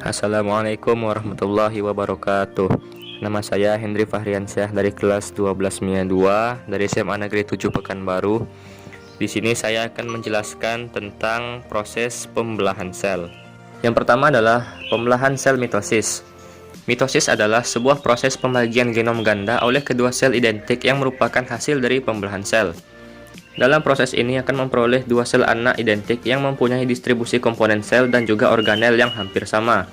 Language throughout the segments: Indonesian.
Assalamualaikum warahmatullahi wabarakatuh. Nama saya Hendri Fahriansyah dari kelas 12 dari SMA Negeri 7 Pekanbaru. Di sini saya akan menjelaskan tentang proses pembelahan sel. Yang pertama adalah pembelahan sel mitosis. Mitosis adalah sebuah proses pembagian genom ganda oleh kedua sel identik yang merupakan hasil dari pembelahan sel. Dalam proses ini akan memperoleh dua sel anak identik yang mempunyai distribusi komponen sel dan juga organel yang hampir sama.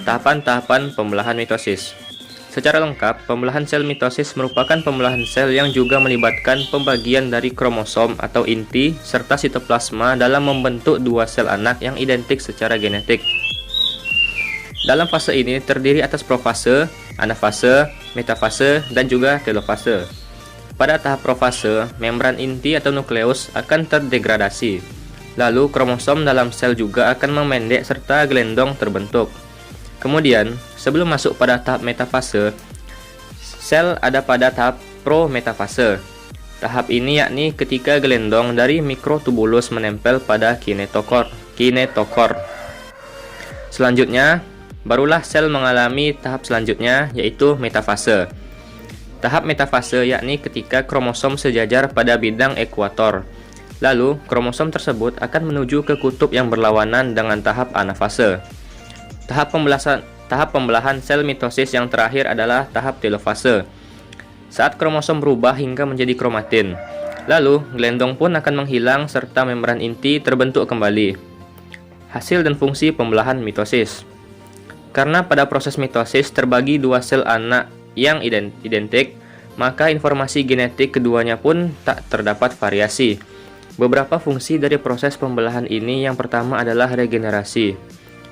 Tahapan-tahapan pembelahan mitosis. Secara lengkap, pembelahan sel mitosis merupakan pembelahan sel yang juga melibatkan pembagian dari kromosom atau inti serta sitoplasma dalam membentuk dua sel anak yang identik secara genetik. Dalam fase ini terdiri atas profase, anafase, metafase, dan juga telofase. Pada tahap profase, membran inti atau nukleus akan terdegradasi. Lalu kromosom dalam sel juga akan memendek serta gelendong terbentuk. Kemudian, sebelum masuk pada tahap metafase, sel ada pada tahap prometafase. Tahap ini yakni ketika gelendong dari mikrotubulus menempel pada kinetokor. Selanjutnya, barulah sel mengalami tahap selanjutnya yaitu metafase. Tahap metafase yakni ketika kromosom sejajar pada bidang ekuator. Lalu, kromosom tersebut akan menuju ke kutub yang berlawanan dengan tahap anafase. Tahap pembelahan sel mitosis yang terakhir adalah tahap telofase. Saat kromosom berubah hingga menjadi kromatin. Lalu, gelendong pun akan menghilang serta membran inti terbentuk kembali. Hasil dan fungsi pembelahan mitosis. Karena pada proses mitosis terbagi dua sel anak yang identik, maka informasi genetik keduanya pun tak terdapat variasi. Beberapa fungsi dari proses pembelahan ini yang pertama adalah regenerasi.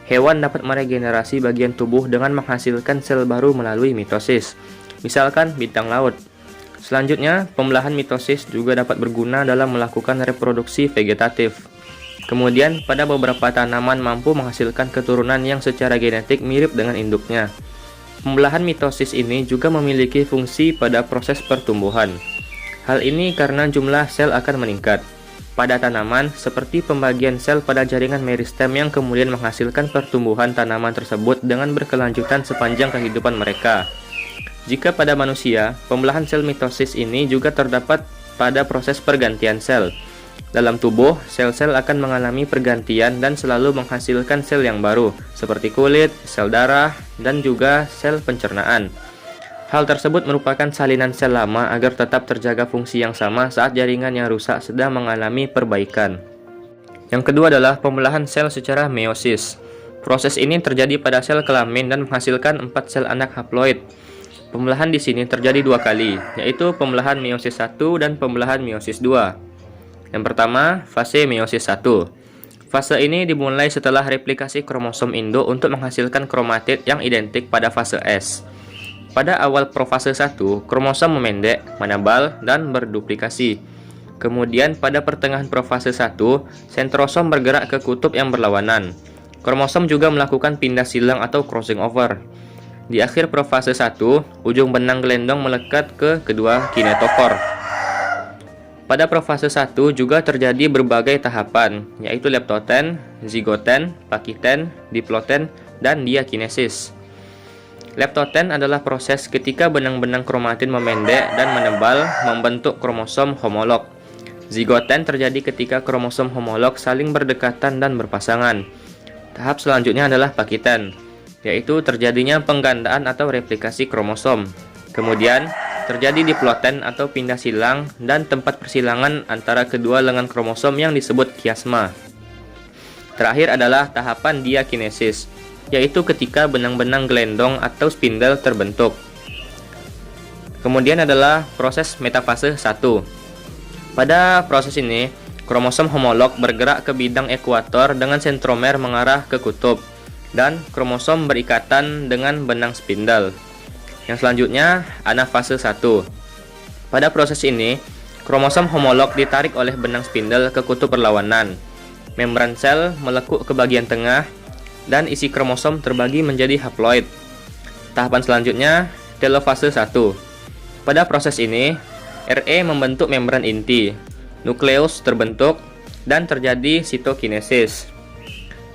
Hewan dapat meregenerasi bagian tubuh dengan menghasilkan sel baru melalui mitosis, misalkan bintang laut. Selanjutnya, pembelahan mitosis juga dapat berguna dalam melakukan reproduksi vegetatif. Kemudian, pada beberapa tanaman mampu menghasilkan keturunan yang secara genetik mirip dengan induknya. Pembelahan mitosis ini juga memiliki fungsi pada proses pertumbuhan. Hal ini karena jumlah sel akan meningkat. Pada tanaman, seperti pembagian sel pada jaringan meristem yang kemudian menghasilkan pertumbuhan tanaman tersebut dengan berkelanjutan sepanjang kehidupan mereka. Jika pada manusia, pembelahan sel mitosis ini juga terdapat pada proses pergantian sel. Dalam tubuh, sel-sel akan mengalami pergantian dan selalu menghasilkan sel yang baru, seperti kulit, sel darah, dan juga sel pencernaan. Hal tersebut merupakan salinan sel lama agar tetap terjaga fungsi yang sama saat jaringan yang rusak sedang mengalami perbaikan. Yang kedua adalah pembelahan sel secara meiosis. Proses ini terjadi pada sel kelamin dan menghasilkan 4 sel anak haploid. Pembelahan di sini terjadi dua kali, yaitu pembelahan meiosis 1 dan pembelahan meiosis 2. Yang pertama, fase meiosis 1. Fase ini dimulai setelah replikasi kromosom induk untuk menghasilkan kromatid yang identik pada fase S. Pada awal profase 1, kromosom memendek, menebal, dan berduplikasi. Kemudian pada pertengahan profase 1, sentrosom bergerak ke kutub yang berlawanan. Kromosom juga melakukan pindah silang atau crossing over. Di akhir profase 1, ujung benang gelendong melekat ke kedua kinetokor. Pada profase 1 juga terjadi berbagai tahapan, yaitu leptoten, zigoten, pakiten, diploten, dan diakinesis. Leptoten adalah proses ketika benang-benang kromatin memendek dan menebal membentuk kromosom homolog. Zigoten terjadi ketika kromosom homolog saling berdekatan dan berpasangan. Tahap selanjutnya adalah pakiten, yaitu terjadinya penggandaan atau replikasi kromosom. Kemudian, terjadi diploten atau pindah silang dan tempat persilangan antara kedua lengan kromosom yang disebut kiasma. Terakhir adalah tahapan diakinesis, yaitu ketika benang-benang gelendong atau spindle terbentuk. Kemudian adalah proses metafase 1. Pada proses ini, kromosom homolog bergerak ke bidang ekuator dengan sentromer mengarah ke kutub, dan kromosom berikatan dengan benang spindle. Yang selanjutnya, anafase 1. Pada proses ini, kromosom homolog ditarik oleh benang spindle ke kutub berlawanan. Membran sel melekuk ke bagian tengah, dan isi kromosom terbagi menjadi haploid. Tahapan selanjutnya, telofase 1. Pada proses ini, RE membentuk membran inti, nukleus terbentuk, dan terjadi sitokinesis.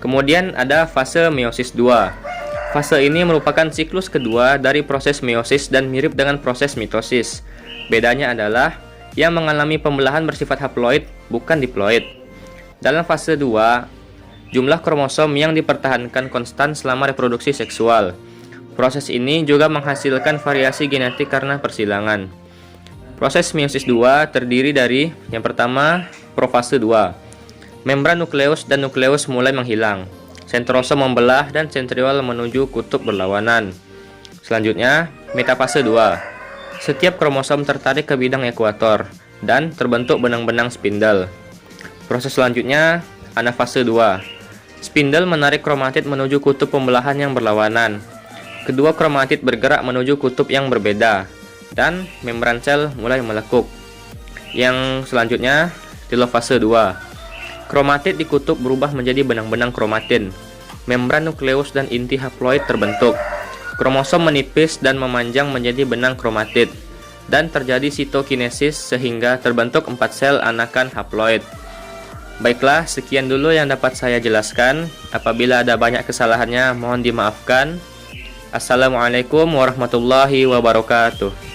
Kemudian ada fase meiosis 2. Fase ini merupakan siklus kedua dari proses meiosis dan mirip dengan proses mitosis. Bedanya adalah yang mengalami pembelahan bersifat haploid, bukan diploid. Dalam fase 2, jumlah kromosom yang dipertahankan konstan selama reproduksi seksual. Proses ini juga menghasilkan variasi genetik karena persilangan. Proses meiosis 2 terdiri dari yang pertama, profase 2. Membran nukleus dan nukleus mulai menghilang. Sentrosom membelah dan sentriol menuju kutub berlawanan. Selanjutnya, metafase 2. Setiap kromosom tertarik ke bidang ekuator dan terbentuk benang-benang spindel. Proses selanjutnya, anafase 2. Spindel menarik kromatid menuju kutub pembelahan yang berlawanan. Kedua kromatid bergerak menuju kutub yang berbeda dan membran sel mulai melekuk. Yang selanjutnya, telofase 2. Kromatid di kutub berubah menjadi benang-benang kromatin. Membran nukleus dan inti haploid terbentuk. Kromosom menipis dan memanjang menjadi benang kromatid. Dan terjadi sitokinesis sehingga terbentuk 4 sel anakan haploid. Baiklah, sekian dulu yang dapat saya jelaskan. Apabila ada banyak kesalahannya, mohon dimaafkan. Assalamualaikum warahmatullahi wabarakatuh.